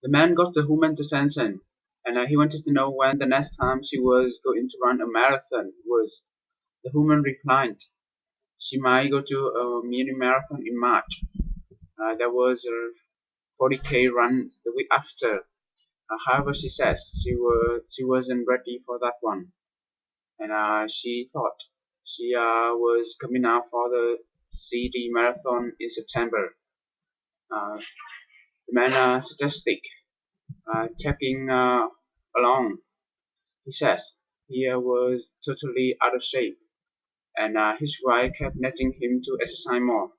The man got the woman to sentence, and he wanted to know when the next time she was going to run a marathon was. The woman replied, she might go to a mini marathon in March. There was a 40K run the week after. However, she says she wasn't ready for that one, and she thought she was coming out for the CD marathon in September. Uh, the man suggested tagging along. He says he was totally out of shape, and his wife kept nudging him to exercise more.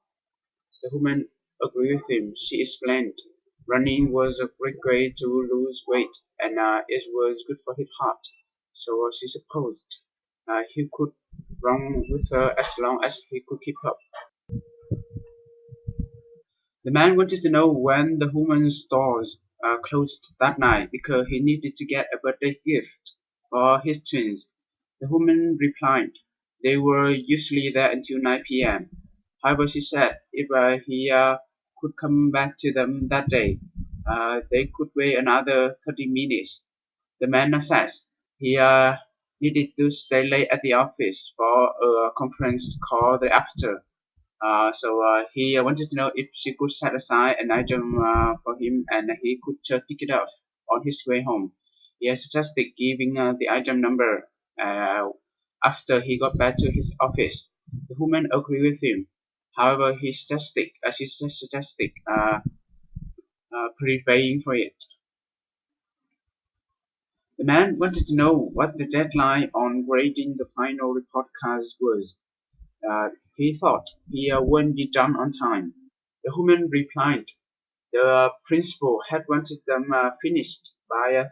The woman agreed with him. She explained running was a great way to lose weight, and it was good for his heart. So she supposed he could run with her as long as he could keep up. The man wanted to know when the woman's stores closed that night because he needed to get a birthday gift for his twins. The woman replied they were usually there until 9 p.m. However, she said if he could come back to them that day, they could wait another 30 minutes. The man says he needed to stay late at the office for a conference call the after. So he wanted to know if she could set aside an item for him and he could pick it up on his way home. He suggested giving the item number uh, after he got back to his office. The woman agreed with him. However, she suggested prepaying for it. The man wanted to know what the deadline on grading the final report cards was. He thought he wouldn't be done on time. The woman replied the principal had wanted them finished by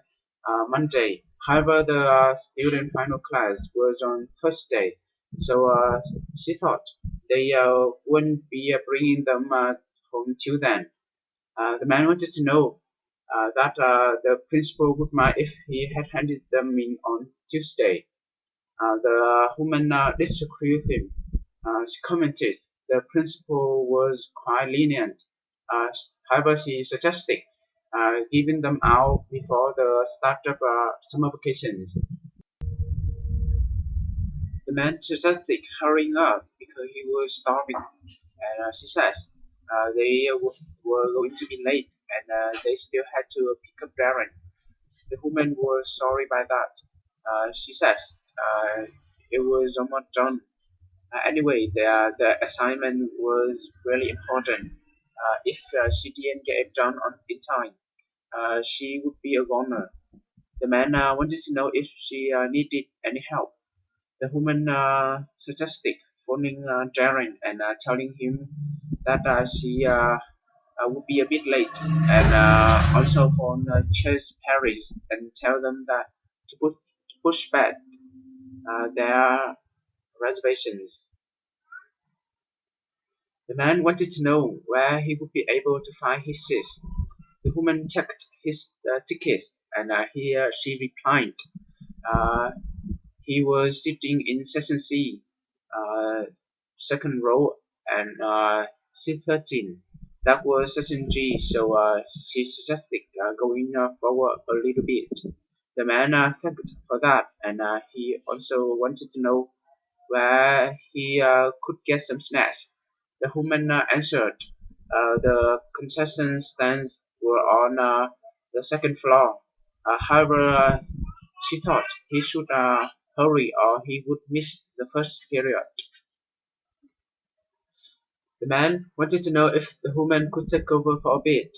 Monday. However, the student final class was on Thursday, so she thought they wouldn't be bringing them home till then. The man wanted to know that the principal would mind if he had handed them in on Tuesday. The woman disagreed with him. She commented the principal was quite lenient. Uh, However, she suggested giving them out before the start of summer vacations. The man suggested hurrying up because he was starving, and she says they were going to be late and they still had to pick up Darren. The woman was sorry by that. She says it was almost done. Anyway, the assignment was really important. If she didn't get it done in time, she would be a goner. The man wanted to know if she needed any help. The woman suggested phoning Darren and telling him that she would be a bit late, and also phone Chase Paris and tell them that to push back their reservations. The man wanted to know where he would be able to find his seats. The woman checked his tickets, and she replied uh, he was sitting in section C, uh, second row, and seat 13. That was section G, so she suggested going forward a little bit. The man thanked for that, and he also wanted to know where he could get some snacks. The woman answered the concession stands were on the second floor. However, she thought he should hurry or he would miss the first period. The man wanted to know if the woman could take over for a bit.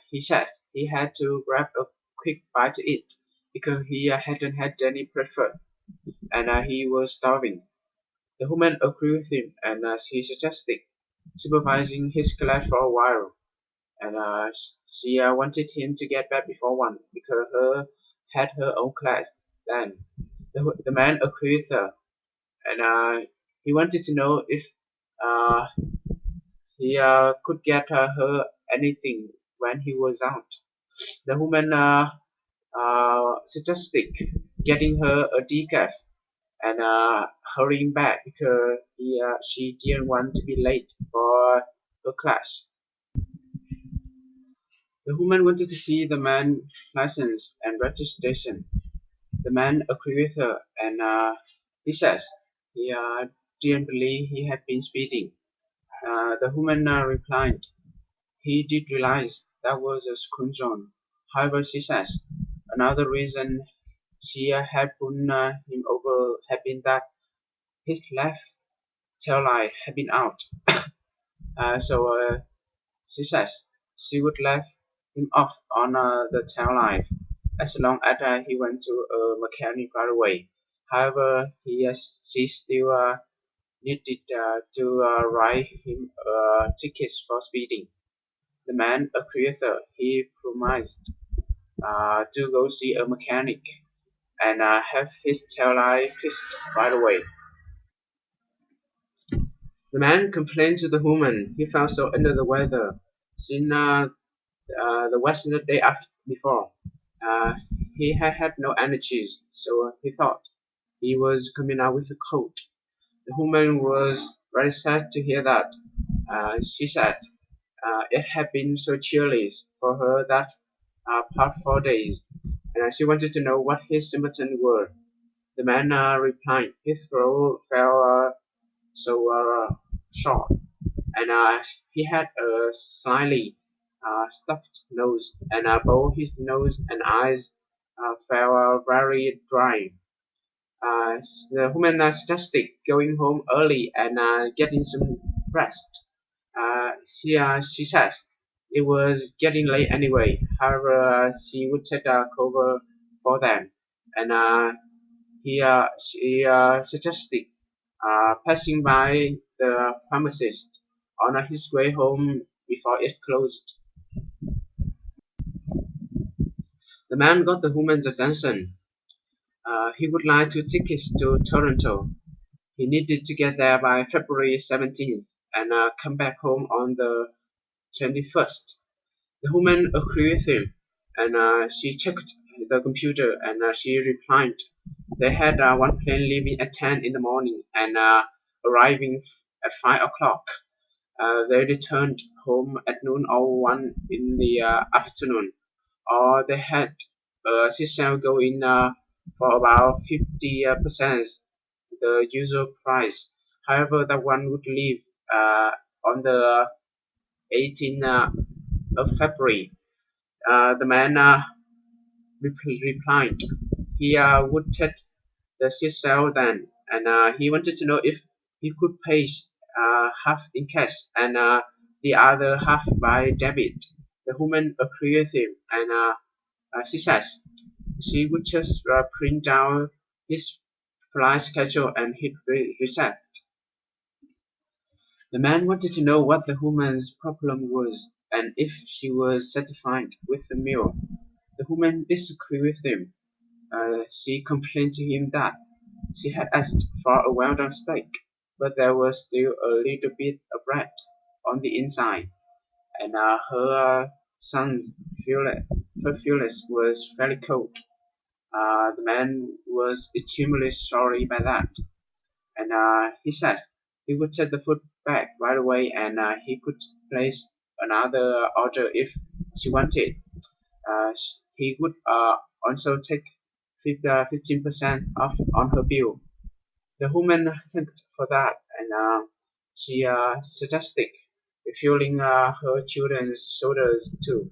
He said he had to grab a quick bite to eat because he hadn't had any breakfast and he was starving. The woman agreed with him and she suggested supervising his class for a while. And she wanted him to get back before one because her had her own class then. The man agreed with her, and he wanted to know if uh, he could get her anything when he was out. The woman suggested getting her a decaf and hurrying back because she didn't want to be late for her class. The woman wanted to see the man's license and registration. The man agreed with her, and he says he didn't believe he had been speeding. The woman replied he did realize that was a screen zone. However, she says another reason she had pulled him over had been that his left tail light had been out. So she says she would let him off on the tail light as long as he went to a mechanic right away. However, she still needed to write him tickets for speeding. The man agreed with her. He promised to go see a mechanic and have his tail light fixed right away. The man complained to the woman he felt so under the weather since the was the day after before. Uh, he had had no energies, so he thought he was coming out with a cold. The woman was very sad to hear that. She said it had been so chilly for her that past 4 days, and she wanted to know what his symptoms were. The man replied his throat felt so short, and he had a slightly stuffed nose, and both his nose and eyes felt very dry. Uh, the woman suggested going home early and getting some rest. She says it was getting late anyway. However, she would take a cover for them, and she suggested passing by the pharmacist on his way home before it closed. The man got the woman's attention. He would like two tickets to Toronto. He needed to get there by February 17th and come back home on the 21st. The woman agreed with him, and she checked the computer and she replied they had one plane leaving at 10 in the morning and arriving at 5 o'clock. They returned home at noon or 1 in the afternoon, or they had a system going for about 50% the usual price. However, that one would leave on the 18th of February. The man replied he would take the CSL then, and he wanted to know if he could pay half in cash and the other half by debit. The woman agreed with him, and she says she would just print down his flight schedule and hit reset. The man wanted to know what the woman's problem was and if she was satisfied with the meal. The woman disagreed with him. She complained to him that she had asked for a well-done steak, but there was still a little bit of bread on the inside, and her son's fillet, her fillet was very cold. The man was extremely sorry by that, and he said he would take the food back right away, and he could place another order if she wanted. He would also take 15% off on her bill. The woman thanked for that, and she suggested refueling her children's shoulders too.